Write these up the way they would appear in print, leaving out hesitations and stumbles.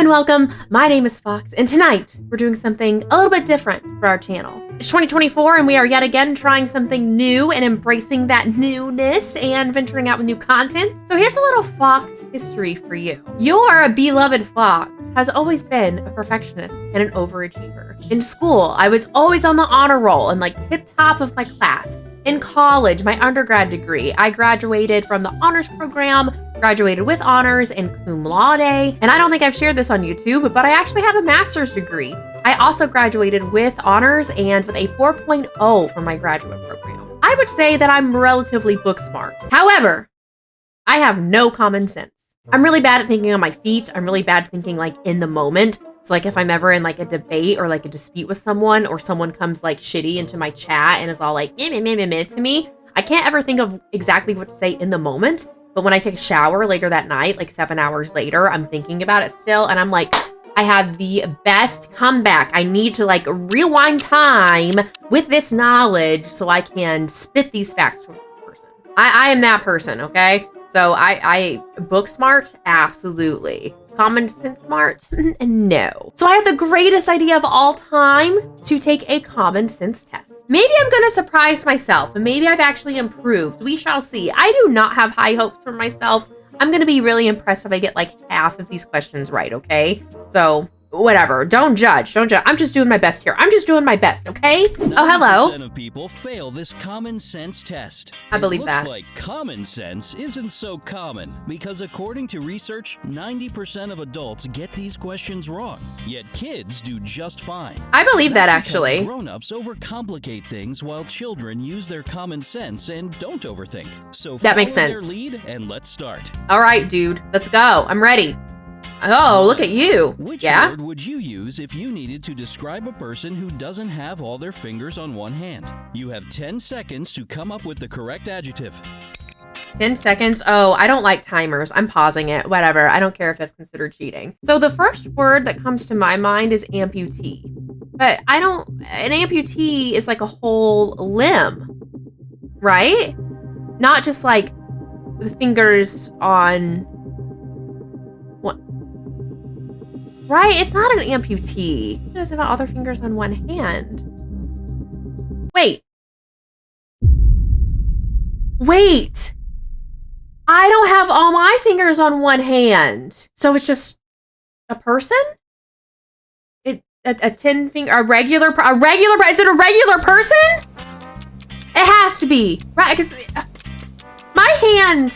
and welcome. My name is Fox, and tonight we're doing something a little bit different for our channel. It's 2024, and we are yet again trying something new and embracing that newness and venturing out with new content. So here's a little Fox history for you. Your beloved Fox has always been a perfectionist and an overachiever. In school, I was always on the honor roll and like tip top of my class. In college, my undergrad degree, I graduated from the honors program, graduated with honors and cum laude. And I don't think I've shared this on YouTube, but I actually have a master's degree. I also graduated with honors and with a 4.0 from my graduate program. I would say that I'm relatively book smart. However, I have no common sense. I'm really bad at thinking on my feet. I'm really bad at thinking like in the moment. So like if I'm ever in like a debate or like a dispute with someone, or someone comes like shitty into my chat and is all like meh, meh, meh, meh, meh to me, I can't ever think of exactly what to say in the moment. But when I take a shower later that night, like 7 hours later, I'm thinking about it still. And I'm like, I have the best comeback. I need to like rewind time with this knowledge so I can spit these facts from this person. I am that person, okay? So I book smart, absolutely. Common sense smart? No. So I had the greatest idea of all time to take a common sense test. Maybe I'm gonna surprise myself, and maybe I've actually improved. We shall see. I do not have high hopes for myself. I'm gonna be really impressed if I get like half of these questions right, okay? So whatever, don't judge. I'm just doing my best here. I'm just doing my best, okay? Oh, hello. 90% of people fail this common sense test. I believe it that. looks like common sense isn't so common, because according to research, 90% of adults get these questions wrong. Yet kids do just fine. I believe that, That's because actually. Grown-ups overcomplicate things while children use their common sense and don't overthink. So That makes follow their sense. lead and let's start. All right, dude, let's go. I'm ready. Oh, look at you. Which Yeah? word would you use if you needed to describe a person who doesn't have all their fingers on one hand? You have 10 seconds to come up with the correct adjective. 10 seconds. Oh, I don't like timers. I'm pausing it. Whatever. I don't care if that's considered cheating. So the first word that comes to my mind is amputee. But an amputee is like a whole limb, right? Not just like the fingers on what? Right? It's not an amputee. It doesn't have all their fingers on one hand. Wait. I don't have all my fingers on one hand. So it's just a person? A 10 finger, is it a regular person? It has to be, right? Because my hands,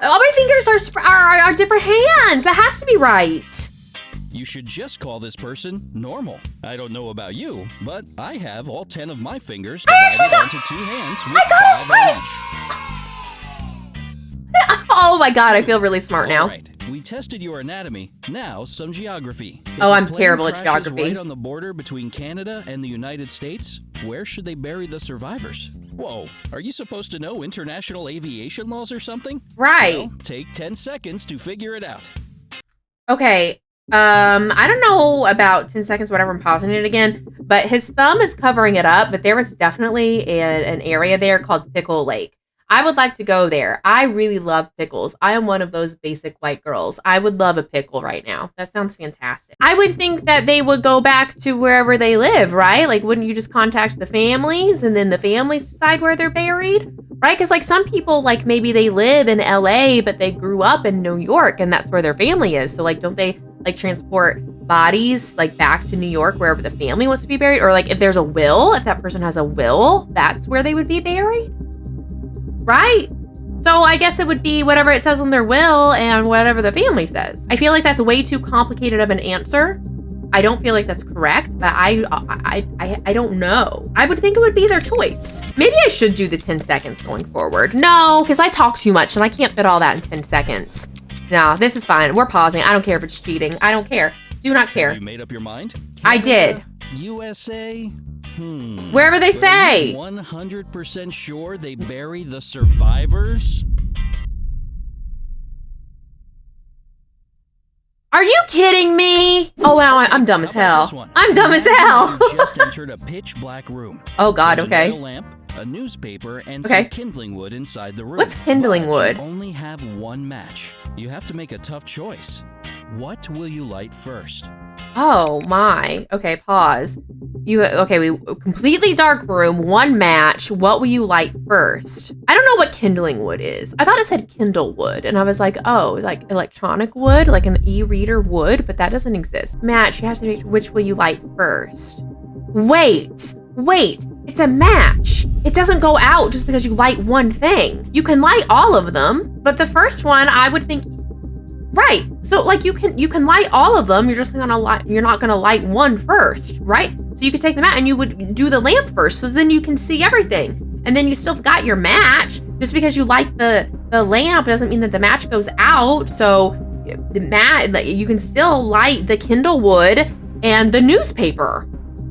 all my fingers are different hands. That has to be right. You should just call this person normal. I don't know about you, but I have all 10 of my fingers divided onto 2 hands with 5 on each. Oh my god, I feel really smart now. All right, we tested your anatomy. Now some geography. If Oh, a I'm plane terrible at crashes geography. Right on the border between Canada and the United States, where should they bury the survivors? Whoa, are you supposed to know international aviation laws or something? Right. Well, take 10 seconds to figure it out. Okay. I don't know about 10 seconds, whatever, I'm pausing it again, but his thumb is covering it up, but there was definitely an area there called Pickle Lake. I would like to go there. I really love pickles. I am one of those basic white girls. I would love a pickle right now. That sounds fantastic. I would think that they would go back to wherever they live, right? Like, wouldn't you just contact the families and then the families decide where they're buried? Right? Because like some people, like maybe they live in LA, but they grew up in New York and that's where their family is. So like, don't they like transport bodies like back to New York wherever the family wants to be buried? Or like if there's a will, if that person has a will, that's where they would be buried? Right? So I guess it would be whatever it says on their will and whatever the family says. I feel like that's way too complicated of an answer. I don't feel like that's correct, but I don't know. I would think it would be their choice. Maybe I should do the 10 seconds going forward. No, because I talk too much and I can't fit all that in 10 seconds. No, this is fine. We're pausing. I don't care if it's cheating. I don't care. Do not care. You made up your mind? I did. USA? Wherever they say. 100% sure they bury the survivors? Are you kidding me? Oh wow, I'm dumb as hell. I'm dumb as hell. You just entered a pitch black room. Oh god, There's okay. an oil lamp, a newspaper, and Okay. some kindling wood inside the room. What's kindling But wood? You only have one match. You have to make a tough choice. What will you light first? Oh my. Okay, pause. We completely dark room, 1 match. What will you light first? I don't know what kindling wood is. I thought it said Kindle wood, and I was like, oh, like electronic wood, like an e-reader wood, but that doesn't exist. Match, you have to pick which will you light first. Wait, it's a match. It doesn't go out just because you light one thing. You can light all of them, but the first one I would think, right. So like you can light all of them. You're not gonna light one first, right? So you could take them out and you would do the lamp first, so then you can see everything. And then you still got your match. Just because you light the lamp doesn't mean that the match goes out. So you can still light the Kindle wood and the newspaper,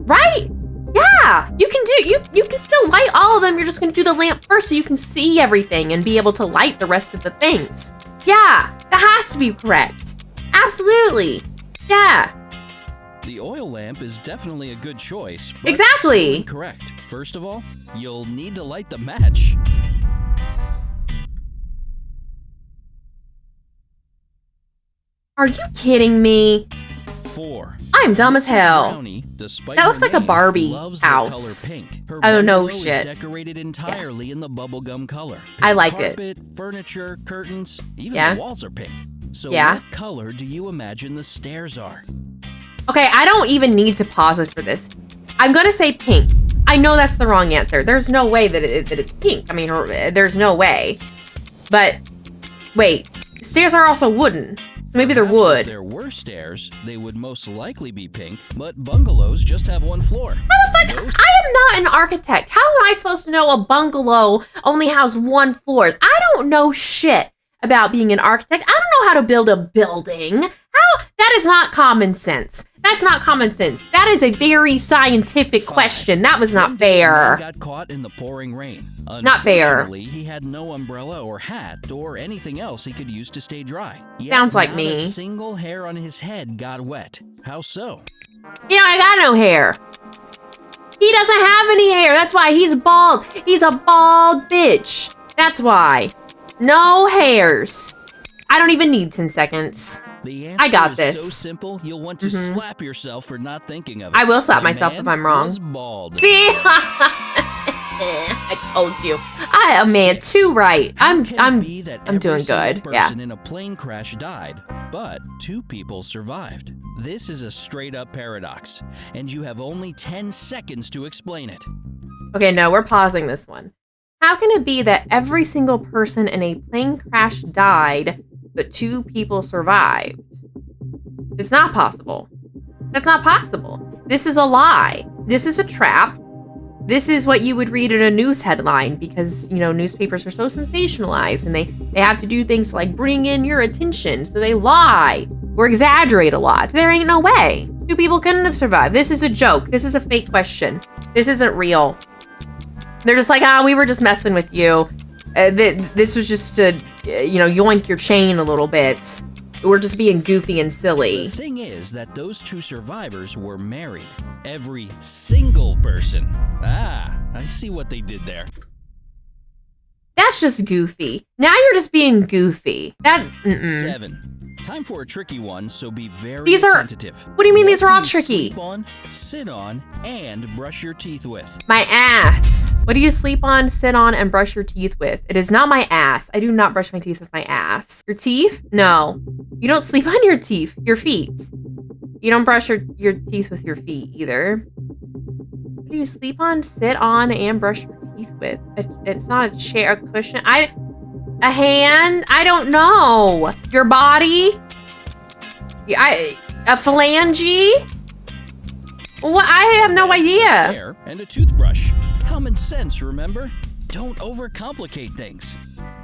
right? Yeah, you can still light all of them. You're just gonna do the lamp first so you can see everything and be able to light the rest of the things. Yeah, that has to be correct. Absolutely. Yeah. The oil lamp is definitely a good choice. But Exactly. still incorrect. First of all, you'll need to light the match. Are you kidding me? 4. I'm dumb as hell. Brownie, despite That looks her like a name, Barbie loves the house. color pink. Her Oh, no bungalow shit. Is decorated entirely in the bubblegum color. I like it. Carpet, furniture, curtains, even Yeah. the walls are pink. So Yeah. what color do you imagine the stairs are? Okay, I don't even need to pause it for this. I'm gonna say pink. I know that's the wrong answer. There's no way that it's pink. I mean, there's no way. But wait, stairs are also wooden. So maybe they're Perhaps wood. If there were stairs, they would most likely be pink, but bungalows just have one floor. How the fuck? I am not an architect. How am I supposed to know a bungalow only has 1 floor? I don't know shit about being an architect. I don't know how to build a building. How? That is not common sense. That's not common sense. That is a very scientific 5. question. That was not One day, a man fair. got caught in the pouring rain. Not fair. Unfortunately, he had no umbrella or hat or anything else he could use to stay dry. Yet Sounds like not me. a single hair on his head got wet. How so? You know, I got no hair. He doesn't have any hair. That's why he's bald. He's a bald bitch. That's why. No hairs. I don't even need 10 seconds. The answer I got is this. so simple, you'll want to slap yourself for not thinking of it. I will slap The myself man if I'm wrong. was bald. See? I told you. I am man 6. too right. How can it be that I'm doing every single good. Yeah. person in a plane crash died, but 2 people survived? This is a straight up paradox, and you have only 10 seconds to explain it. Okay, no, we're pausing this one. How can it be that every single person in a plane crash died, but 2 people survived? It's not possible. That's not possible. This is a lie. This is a trap. This is what you would read in a news headline because, you know, newspapers are so sensationalized and they have to do things to, like, bring in your attention. So they lie or exaggerate a lot. There ain't no way. 2 people couldn't have survived. This is a joke. This is a fake question. This isn't real. They're just like, we were just messing with you. This was just to, yoink your chain a little bit. We're just being goofy and silly. The thing is that those 2 survivors were married. Every single person. I see what they did there. That's just goofy. Now you're just being goofy. 7. Time for a tricky one, so be very These are- attentive. What do you mean What these are all you tricky? Sleep on, sit on, and brush your teeth with. My ass. What do you sleep on, sit on, and brush your teeth with? It is not my ass. I do not brush my teeth with my ass. Your teeth? No. You don't sleep on your teeth. Your feet. You don't brush your teeth with your feet either. What do you sleep on, sit on, and brush your teeth with? It's not a chair, a cushion. A hand? I don't know. Your body? A phalange? What? I have no A idea. chair and a toothbrush. Common sense, remember? Don't overcomplicate things.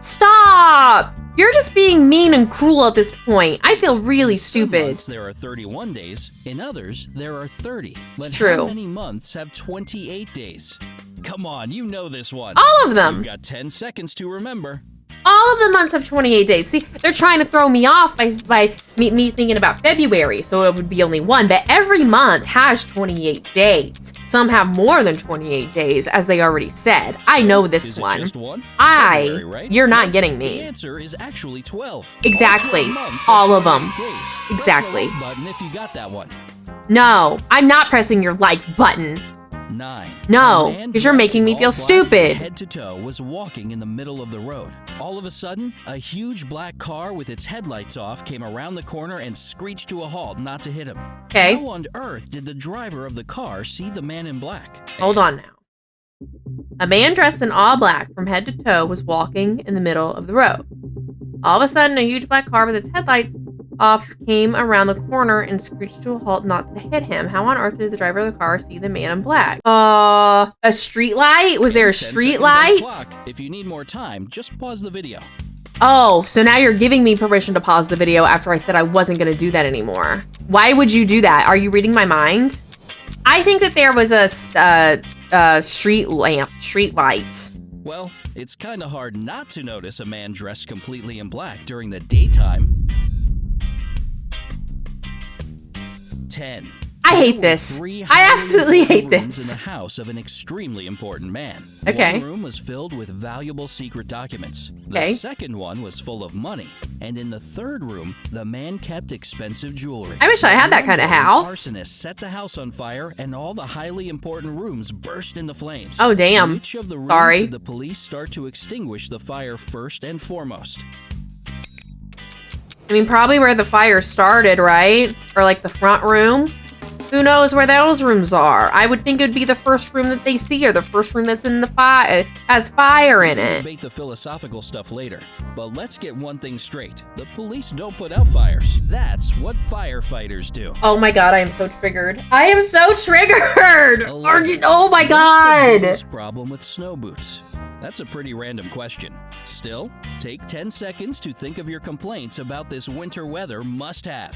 Stop! You're just being mean and cruel at this point. I feel really In some stupid. months there are 31 days. In others, there are 30. But true. how many months have 28 days? Come on, you know this one. All of them. You've got 10 seconds to remember. All of the months have 28 days. See, they're trying to throw me off by me thinking about February, so it would be only 1. But every month has 28 days. Some have more than 28 days, as they already said. I know this Is it one. just one? February, right? You're not getting The me. answer is actually 12. Exactly. 12 months All are of them. 28 days. Exactly. Press the like button if you got that one. No, I'm not pressing your like button. 9. No, A man 'cause you're dressed making in me all feel black stupid. from head to toe was walking in the middle of the road. All of a sudden, a huge black car with its headlights off came around the corner and screeched to a halt not to hit him. Okay. How on earth did the driver of the car see the man in black? Hold on now. A man dressed in all black from head to toe was walking in the middle of the road. All of a sudden, a huge black car with its headlights off came around the corner and screeched to a halt not to hit him. How on earth did the driver of the car see the man in black? A street light? Was there a 10 street seconds on the light? clock. If you need more time, just pause the video. Oh, so now you're giving me permission to pause the video after I said I wasn't going to do that anymore. Why would you do that? Are you reading my mind? I think that there was a street light. Well, it's kind of hard not to notice a man dressed completely in black during the daytime. 10. I hate There were this. 3 I highly absolutely important hate rooms this. in the house of an extremely important man. Okay. One room was filled with valuable secret documents. The Okay. second one was full of money. And in the third room, the man kept expensive jewelry. I wish I had that kind of One day, an house. arsonist set the house on fire, and all the highly important rooms burst into flames. Oh, damn. Which of the rooms Sorry. did the police start to extinguish the fire first and foremost? I mean, probably where the fire started, right? Or like the front room. Who knows where those rooms are? I would think it would be the first room that they see or the first room that's in the fire, has fire in We can it. debate the philosophical stuff later, but let's get one thing straight. The police don't put out fires. That's what firefighters do. Oh my god, I am so triggered. I am so triggered! 11. Oh my What's the god! biggest problem with snow boots? That's a pretty random question. Still, take 10 seconds to think of your complaints about this winter weather must-have.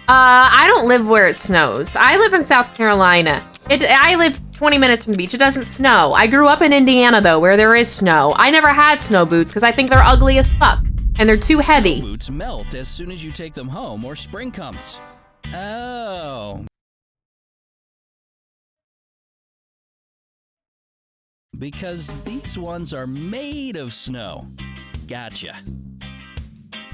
I don't live where it snows. I live in South Carolina. I live 20 minutes from the beach. It doesn't snow. I grew up in Indiana, though, where there is snow. I never had snow boots because I think they're ugly as fuck. And they're too heavy. Snow boots melt as soon as you take them home or spring comes. Oh. Because these ones are made of snow. Gotcha.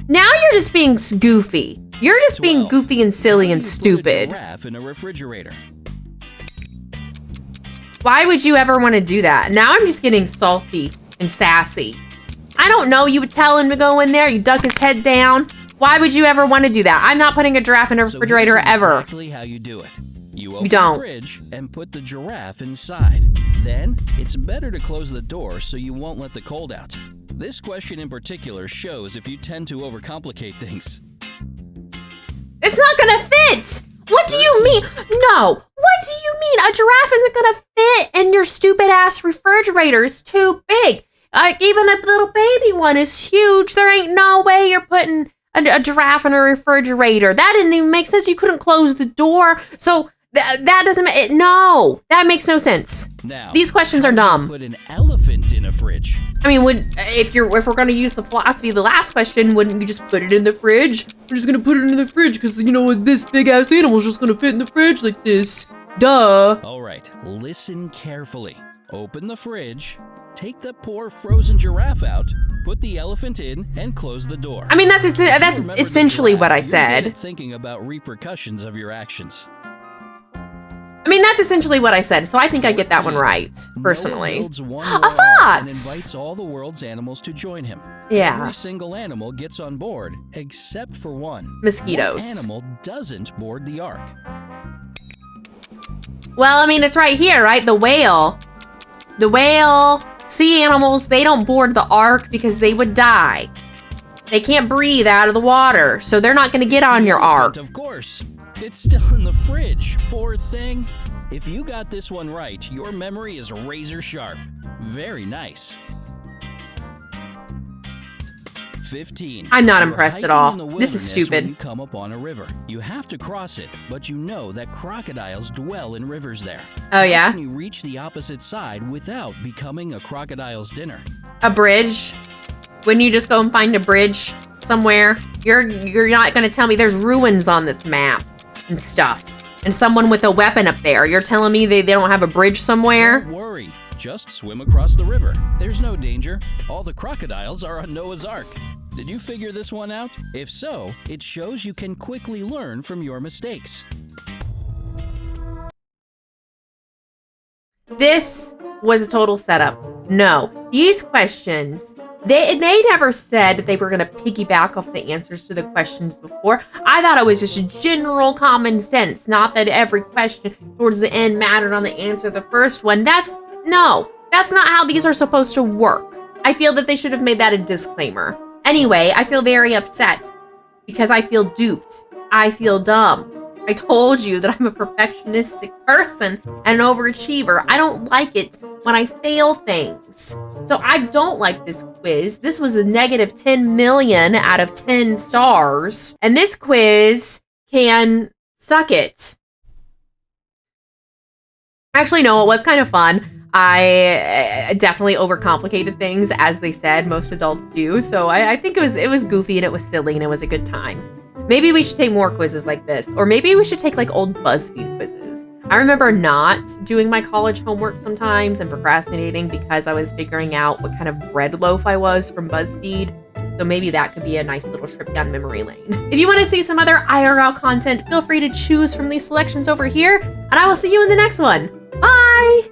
Now you're just being goofy. You're just being 12. goofy and silly How and do you put a stupid. giraffe in a refrigerator? Why would you ever want to do that? Now I'm just getting salty and sassy. I don't know. You would tell him to go in there. You duck his head down. Why would you ever want to do that? I'm not putting a giraffe in a refrigerator so here's ever. exactly how you do it. You open don't. the fridge and put the giraffe inside. Then, it's better to close the door so you won't let the cold out. This question in particular shows if you tend to overcomplicate things. It's not gonna fit. What do you mean? No. What do you mean? A giraffe isn't gonna fit in your stupid ass refrigerator. It's too big. Like, even a little baby one is huge. There ain't no way you're putting a giraffe in a refrigerator. That didn't even make sense. You couldn't close the door. So that doesn't make no. That makes no sense. Now, These questions how are do you dumb. Put an elephant in a fridge. I mean, if we're gonna use the philosophy of the last question, wouldn't you just put it in the fridge? We're just gonna put it in the fridge because, you know, this big ass animal's just gonna fit in the fridge like this. Duh. All right, listen carefully. Open the fridge, take the poor frozen giraffe out, put the elephant in, and close the door. I mean, that's Remember the essentially what I giraffe, you're good said. at thinking about repercussions of your actions. I mean, that's essentially what I said, so I think I get that one right, personally. Noah builds one A more ark fox! and invites all the world's animals to join him. Yeah. Every single animal gets on board, except for one. Mosquitoes. What animal doesn't board the ark? Well, I mean, it's right here, right? The whale. The whale, sea animals, they don't board the ark because they would die. They can't breathe out of the water, so they're not going to get It's on the your elephant, ark. Of course. It's still in the fridge, poor thing. If you got this one right, your memory is razor sharp. Very nice. 15. I'm not You're impressed at hiking all. in the This is wilderness stupid. When you come upon a river. You have to cross it, but you know that crocodiles dwell in rivers there. Oh, yeah? How can you reach the opposite side without becoming a crocodile's dinner? A bridge. Wouldn't you just go and find a bridge somewhere? You're not going to tell me there's ruins on this map and stuff. and someone with a weapon up there. You're telling me they don't have a bridge somewhere? Don't worry. Just swim across the river. There's no danger. All the crocodiles are on Noah's Ark. Did you figure this one out? If so, it shows you can quickly learn from your mistakes. This was a total setup. No, these questions, they never said that they were going to piggyback off the answers to the questions before. I thought it was just general common sense, not that every question towards the end mattered on the answer to the first one. That's not how these are supposed to work. I feel that they should have made that a disclaimer. Anyway, I feel very upset because I feel duped. I feel dumb. I told you that I'm a perfectionistic person and an overachiever. I don't like it when I fail things. So I don't like this quiz. This was a negative 10 million out of 10 stars. And this quiz can suck it. Actually, no, it was kind of fun. I definitely overcomplicated things, as they said, most adults do. So I think it was goofy and it was silly and it was a good time. Maybe we should take more quizzes like this, or maybe we should take like old BuzzFeed quizzes. I remember not doing my college homework sometimes and procrastinating because I was figuring out what kind of bread loaf I was from BuzzFeed. So maybe that could be a nice little trip down memory lane. If you want to see some other IRL content, feel free to choose from these selections over here, and I will see you in the next one. Bye!